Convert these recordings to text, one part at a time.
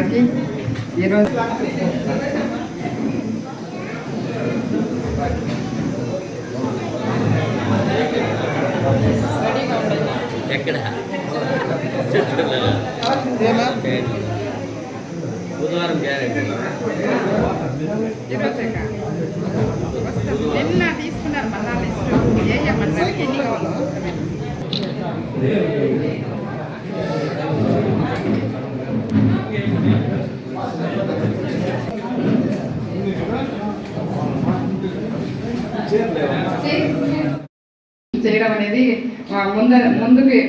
అందరికీ ఈరోజు ఎక్కడ బుధవారం నిన్న తీసుకున్నారు మళ్ళా లిస్టు ఏమన్నారు ఎన్ని కావాలో చేయడం అనేది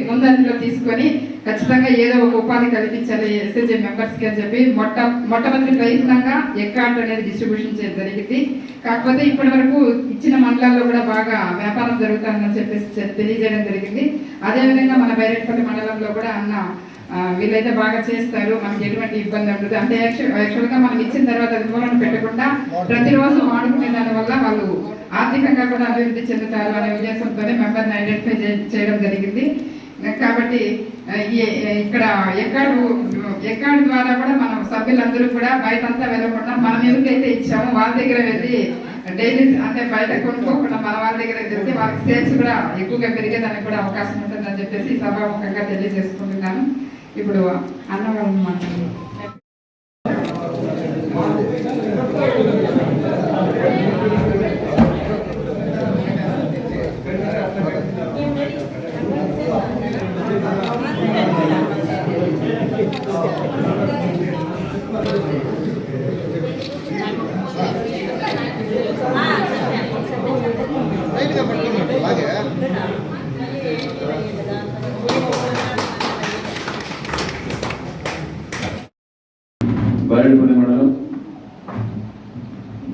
ముందంజలో తీసుకొని ఖచ్చితంగా ఏదో ఒక ఉపాధి కల్పించాలి ఎస్ఎస్జి మెంబర్స్కి అని చెప్పి మొట్టమొదటి ప్రయత్నంగా ఎక్కార్డు అనేది డిస్ట్రిబ్యూషన్ చేయడం జరిగింది. కాకపోతే ఇప్పటి వరకు ఇచ్చిన మండలాల్లో కూడా బాగా వ్యాపారం జరుగుతుందని చెప్పేసి తెలియజేయడం జరిగింది. అదేవిధంగా మన బైరెడ్పల్లి మండలంలో కూడా అన్న వీళ్ళైతే బాగా చేస్తారు, మనకి ఎటువంటి ఇబ్బంది ఉండదు. అంటే యాక్చువల్గా మనం ఇచ్చిన తర్వాత అది మూలను పెట్టకుండా ప్రతిరోజు వాడుకునే దానివల్ల వాళ్ళు ఆర్థికంగా కూడా అభివృద్ధి చెందుతారు అనే ఉద్దేశంతోనే మెంబర్ని ఐడెంటిఫై చేయడం జరిగింది. కాబట్టి ఇక్కడ ఎక్కాడు ద్వారా కూడా మనం సభ్యులందరూ కూడా బయటంతా వెళ్ళకుండా మనం ఎవరికైతే ఇచ్చామో వాళ్ళ దగ్గర వెళ్ళి డైలీ అంటే బయట కొనుక్కోకుండా మన వాళ్ళ దగ్గర వెళ్తే వాళ్ళకి సేల్స్ కూడా ఎక్కువగా పెరిగేదానికి కూడా అవకాశం ఉంటుందని చెప్పేసి సభాముఖంగా తెలియజేసుకుంటున్నాను. ఇప్పుడు అన్నవాళ్ళు మాట్లాడుతున్నారు.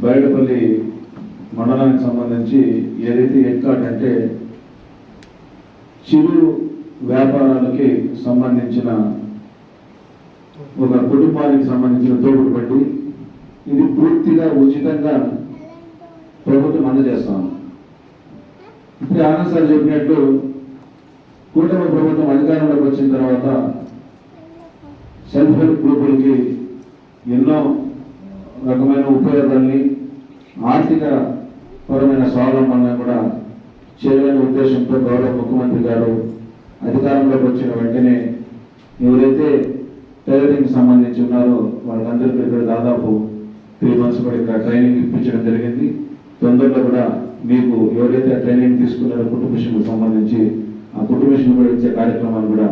బైరెడ్పల్లి మండలానికి సంబంధించి ఏదైతే ఎక్కార్డ్ అంటే చిరు వ్యాపారాలకి సంబంధించిన ఒక కుటుంబానికి సంబంధించిన తోపుడు బండి, ఇది పూర్తిగా ఉచితంగా ప్రభుత్వం అందజేస్తాము. ఇప్పుడు ఆనంద్ సార్ చెప్పినట్టు కూటమి ప్రభుత్వం అధికారంలోకి వచ్చిన తర్వాత సెల్ఫ్ హెల్ప్ గ్రూపులకి ఎన్నో రకమైన ఉపయోగాల్ని ఆర్థిక పరమైన స్వావలంబన కూడా చేయాలనే ఉద్దేశంతో గౌరవ ముఖ్యమంత్రి గారు అధికారంలోకి వచ్చిన వెంటనే ఎవరైతే టైలరింగ్ సంబంధించి ఉన్నారో వాళ్ళందరికీ ఇక్కడ దాదాపు 3 months కూడా ఇక్కడ ట్రైనింగ్ ఇప్పించడం జరిగింది. తొందరలో కూడా మీకు ఎవరైతే ట్రైనింగ్ తీసుకున్నారో కుటుంబిషన్కు సంబంధించి ఆ కుటుంబిషన్ కూడా ఇచ్చే కార్యక్రమాన్ని కూడా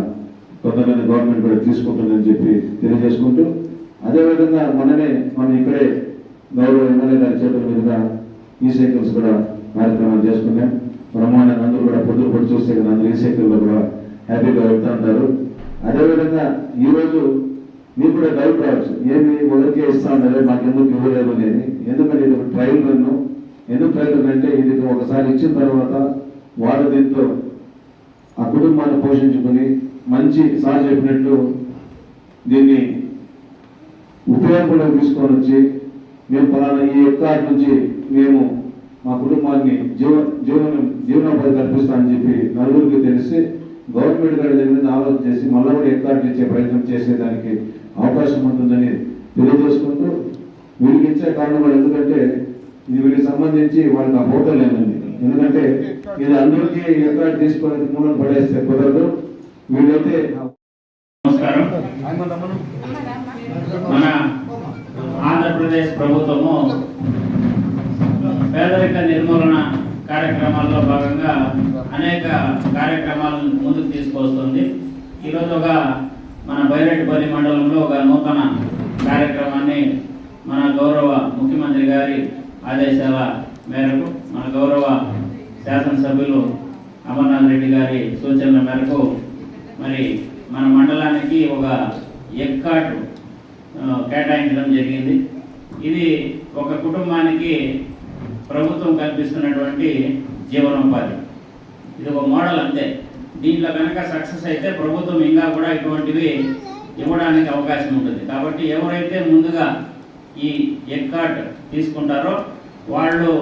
కొంతమంది గవర్నమెంట్ కూడా తీసుకుంటుందని చెప్పి తెలియజేసుకుంటూ, అదేవిధంగా మనం ఇక్కడే గౌరవ ఎమ్మెల్యే గారి చేతుల మీదుగా ఈ సైకిల్స్ కూడా కార్యక్రమాలు చేసుకున్నాం. బ్రహ్మాండంగా అందరూ కూడా పొద్దులు చూస్తే కదా అందరూ ఈ సైకిల్లో కూడా హ్యాపీగా వెళ్తూ ఉంటారు. అదేవిధంగా ఈరోజు మీకు కూడా డౌట్ రావచ్చు, ఏమి మొదటికే ఇస్తా ఉన్నారు మాకు ఎందుకు ఇవ్వలేదు అనేది. ఎందుకంటే ఇది ఒక ట్రయల్ రన్. ఎందుకు ట్రయల్ రన్ అంటే ఇది ఒకసారి ఇచ్చిన తర్వాత వాళ్ళు దీంతో ఆ కుటుంబాన్ని పోషించుకుని మంచి సార్ చెప్పినట్టు దీన్ని ఉపయోగంలోకి తీసుకొని వచ్చి మేము పలానా ఈ ఎక్కార్డ్ నుంచి మేము మా కుటుంబాన్ని జీవనోపాధి కల్పిస్తామని చెప్పి నలుగురికి తెలిసి గవర్నమెంట్ గారి దగ్గర మీద ఆలోచన చేసి మళ్ళీ కూడా ఎక్కార్డ్ ఇచ్చే ప్రయత్నం చేసేదానికి అవకాశం ఉంటుందని తెలియజేసుకుంటూ, వీళ్ళకి ఇచ్చే కారణం కూడా ఎందుకంటే ఇది వీళ్ళకి సంబంధించి వాళ్ళకి ఆ ఫోటో లేదండి. ఎందుకంటే ఇది అందరికీ ఎక్కార్డ్ తీసుకొని మూలం పడేస్తే కుదరదు. వీళ్ళైతే నమస్కారం. మన ఆంధ్రప్రదేశ్ ప్రభుత్వము పేదరిక నిర్మూలన కార్యక్రమాల్లో భాగంగా అనేక కార్యక్రమాలను ముందుకు తీసుకొస్తుంది. ఈరోజు మన బైరెడ్పల్లి మండలంలో ఒక నూతన కార్యక్రమాన్ని మన గౌరవ ముఖ్యమంత్రి గారి ఆదేశాల మేరకు, మన గౌరవ శాసనసభ్యులు అమర్నాథ్ రెడ్డి గారి సూచనల మేరకు మరి మన మండలానికి ఒక ఎక్కార్డ్ కేటాయించడం జరిగింది. ఇది ఒక కుటుంబానికి ప్రభుత్వం కల్పిస్తున్నటువంటి జీవనోపాధి. ఇది ఒక మోడల్ అంతే. దీంట్లో కనుక సక్సెస్ అయితే ప్రభుత్వం ఇంకా కూడా ఇటువంటివి ఇవ్వడానికి అవకాశం ఉంటుంది. కాబట్టి ఎవరైతే ముందుగా ఈ ఎక్కార్డ్ తీసుకుంటారో వాళ్ళు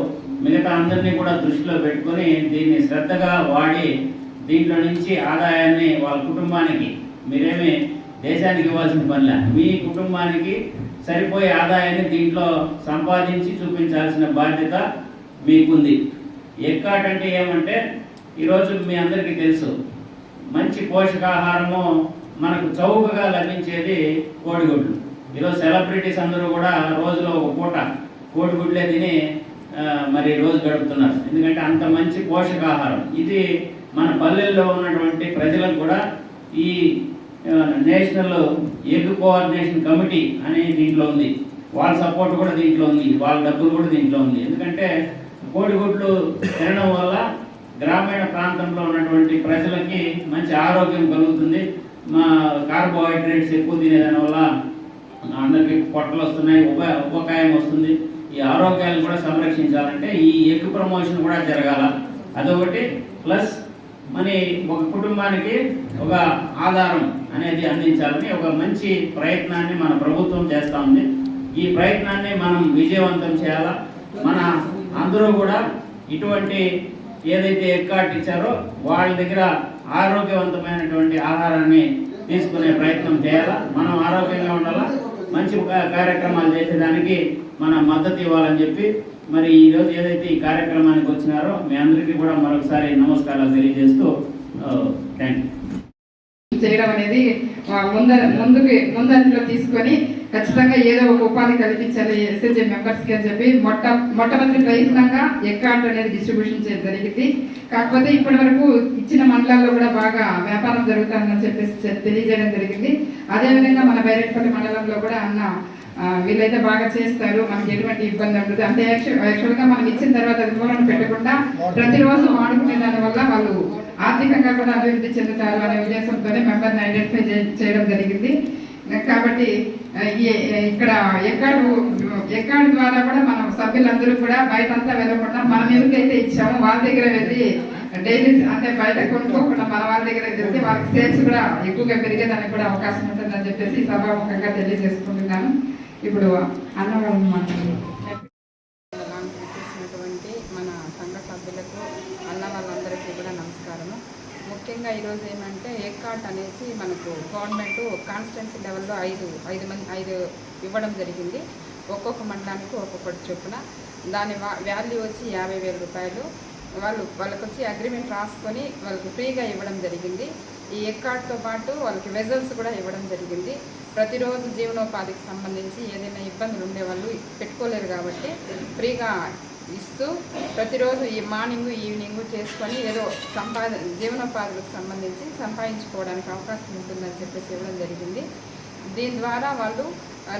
మిగతా అందరినీ కూడా దృష్టిలో పెట్టుకొని దీన్ని శ్రద్ధగా వాడి దీంట్లో నుంచి ఆదాయాన్ని వాళ్ళ కుటుంబానికి, మీరేమి దేశానికి ఇవ్వాల్సిన పనిలే, మీ కుటుంబానికి సరిపోయే ఆదాయాన్ని దీంట్లో సంపాదించి చూపించాల్సిన బాధ్యత మీకుంది. ఎక్కాట్ అంటే ఏమంటే ఈరోజు మీ అందరికీ తెలుసు, మంచి పోషకాహారము మనకు చౌకగా లభించేది కోడిగుడ్లు. ఈరోజు సెలబ్రిటీస్ అందరూ కూడా రోజులో ఒక పూట కోడిగుడ్లే తిని మరి రోజు గడుపుతున్నారు. ఎందుకంటే అంత మంచి పోషకాహారం ఇది. మన పల్లెల్లో ఉన్నటువంటి ప్రజలకు కూడా ఈ నేషనల్ ఎగ్ కోఆర్డినేషన్ కమిటీ అనే దీంట్లో ఉంది, వాళ్ళ సపోర్ట్ కూడా దీంట్లో ఉంది, వాళ్ళ డబ్బులు కూడా దీంట్లో ఉంది. ఎందుకంటే కోడిగుడ్లు తినడం వల్ల గ్రామీణ ప్రాంతంలో ఉన్నటువంటి ప్రజలకి మంచి ఆరోగ్యం కలుగుతుంది. మా కార్బోహైడ్రేట్స్ ఎక్కువ తినేదాని వల్ల అందరికి పొట్టలు వస్తున్నాయి, ఉపకాయం వస్తుంది. ఈ ఆరోగ్యాలను కూడా సంరక్షించాలంటే ఈ ఎగ్ ప్రమోషన్ కూడా జరగాల, అదొకటి. ప్లస్ మరి ఒక కుటుంబానికి ఒక ఆధారం అనేది అందించాలని ఒక మంచి ప్రయత్నాన్ని మన ప్రభుత్వం చేస్తూ ఉంది. ఈ ప్రయత్నాన్ని మనం విజయవంతం చేయాలా. మన అందరూ కూడా ఇటువంటి ఏదైతే ఎక్కాట్ ఇచ్చారో వాళ్ళ దగ్గర ఆరోగ్యవంతమైనటువంటి ఆహారాన్ని తీసుకునే ప్రయత్నం చేయాలా. మనం ఆరోగ్యంగా ఉండాలా, మంచి కార్యక్రమాలు చేసేదానికి మన మద్దతు ఇవ్వాలని చెప్పి మరి ఈరోజు ఏదైతే ఈ కార్యక్రమానికి వచ్చినారో మీ అందరికీ కూడా మరొకసారి నమస్కారాలు తెలియజేస్తూ థ్యాంక్ యూ. చేయడం అనేది ముందంజలో తీసుకొని ఖచ్చితంగా ఏదో ఒక ఉపాధి కల్పించాలి ఎస్ఎస్జే మెంబర్స్కి అని చెప్పి మొట్టమొదటి ప్రయత్నంగా ఎక్కాట్ అనేది డిస్ట్రిబ్యూషన్ చేయడం జరిగింది. కాకపోతే ఇప్పటి వరకు ఇచ్చిన మండలాల్లో కూడా బాగా వ్యాపారం జరుగుతుందని చెప్పేసి తెలియజేయడం జరిగింది. అదేవిధంగా మన బైరెడ్పల్లి మండలంలో కూడా అన్న వీళ్ళైతే బాగా చేస్తారు, మనకి ఎటువంటి ఇబ్బంది ఉండదు. అంటే యాక్చువల్గా మనం ఇచ్చిన తర్వాత అది మూలను పెట్టకుండా ప్రతిరోజు వాడుకునే దాని వల్ల వాళ్ళు ఆర్థికంగా కూడా అభివృద్ధి చెందుతారు అనే ఉద్దేశంతోనే మెంబర్ని ఐడెంటిఫై చేయడం జరిగింది. కాబట్టి ఇక్కడ ఎక్కాడ్ ద్వారా కూడా మనం సభ్యులందరూ కూడా బయటంతా వెళ్ళకుండా మనం ఎవరికైతే ఇచ్చామో వాళ్ళ దగ్గర వెళ్ళి డైలీ అంటే బయట కొనుక్కోకుండా మన వాళ్ళ దగ్గర వెళ్తే వాళ్ళకి సేల్స్ కూడా ఎక్కువగా పెరిగేదానికి కూడా అవకాశం ఉంటుందని చెప్పేసి సభాముఖంగా తెలియజేసుకుంటున్నాను. ఇప్పుడు అన్నవాళ్ళు మాట్లాడారు. మన సంఘ సభ్యులకు అన్న వాళ్ళందరికీ కూడా నమస్కారము. ముఖ్యంగా ఈరోజు ఏమంటే ఎక్కాట్ అనేసి మనకు గవర్నమెంట్ కాన్స్టిట్యున్సీ లెవెల్లో ఐదు ఇవ్వడం జరిగింది. ఒక్కొక్క మండలానికి ఒక్కొక్కటి చొప్పున. దాని వాల్యూ వచ్చి 50,000 రూపాయలు. వాళ్ళకి వచ్చి అగ్రిమెంట్ రాసుకొని వాళ్ళకి ఫ్రీగా ఇవ్వడం జరిగింది. ఈ ఎక్కాట్తో పాటు వాళ్ళకి వెజల్స్ కూడా ఇవ్వడం జరిగింది. ప్రతిరోజు జీవనోపాధికి సంబంధించి ఏదైనా ఇబ్బందులు ఉండేవాళ్ళు పెట్టుకోలేరు కాబట్టి ఫ్రీగా ఇస్తూ ప్రతిరోజు ఈ మార్నింగ్ ఈవినింగ్ చేసుకొని ఏదో జీవనోపాధులకు సంబంధించి సంపాదించుకోవడానికి అవకాశం ఉంటుందని చెప్పేసి ఇవ్వడం జరిగింది. దీని ద్వారా వాళ్ళు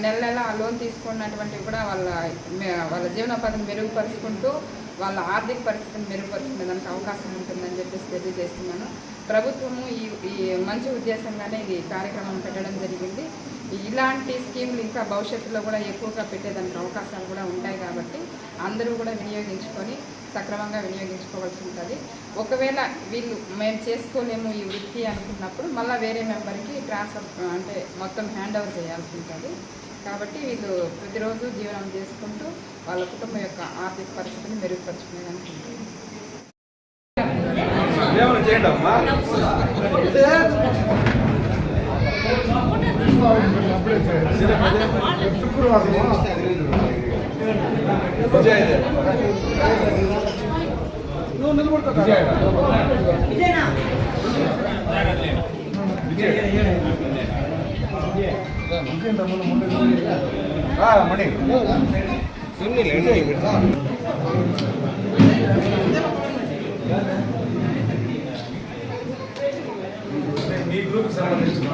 నెల ఆ లోన్ తీసుకున్నటువంటివి కూడా వాళ్ళ జీవనోపాధిని మెరుగుపరుచుకుంటూ వాళ్ళ ఆర్థిక పరిస్థితిని మెరుగుపరుచుకునేదానికి అవకాశం ఉంటుందని చెప్పేసి తెలియజేస్తున్నాను. ప్రభుత్వము ఈ మంచి ఉద్దేశంగానే ఇది కార్యక్రమం పెట్టడం జరిగింది. ఇలాంటి స్కీములు ఇంకా భవిష్యత్తులో కూడా ఎక్కువగా పెట్టేదానికి అవకాశాలు కూడా ఉంటాయి కాబట్టి అందరూ కూడా వినియోగించుకొని సక్రమంగా వినియోగించుకోవాల్సి ఉంటుంది. ఒకవేళ మేము చేసుకోలేము ఈ వృత్తి అనుకున్నప్పుడు మళ్ళీ వేరే మెంబర్కి ట్రాన్స్ఫర్ అంటే మొత్తం హ్యాండ్ ఓవర్ చేయాల్సి ఉంటుంది. కాబట్టి వీళ్ళు ప్రతిరోజు జీవనం చేసుకుంటూ వాళ్ళ కుటుంబం యొక్క ఆర్థిక పరిస్థితిని మెరుగుపరుచుకునేదానికి ఉంటుంది. మీ గ్రూప్ సంబంధించిన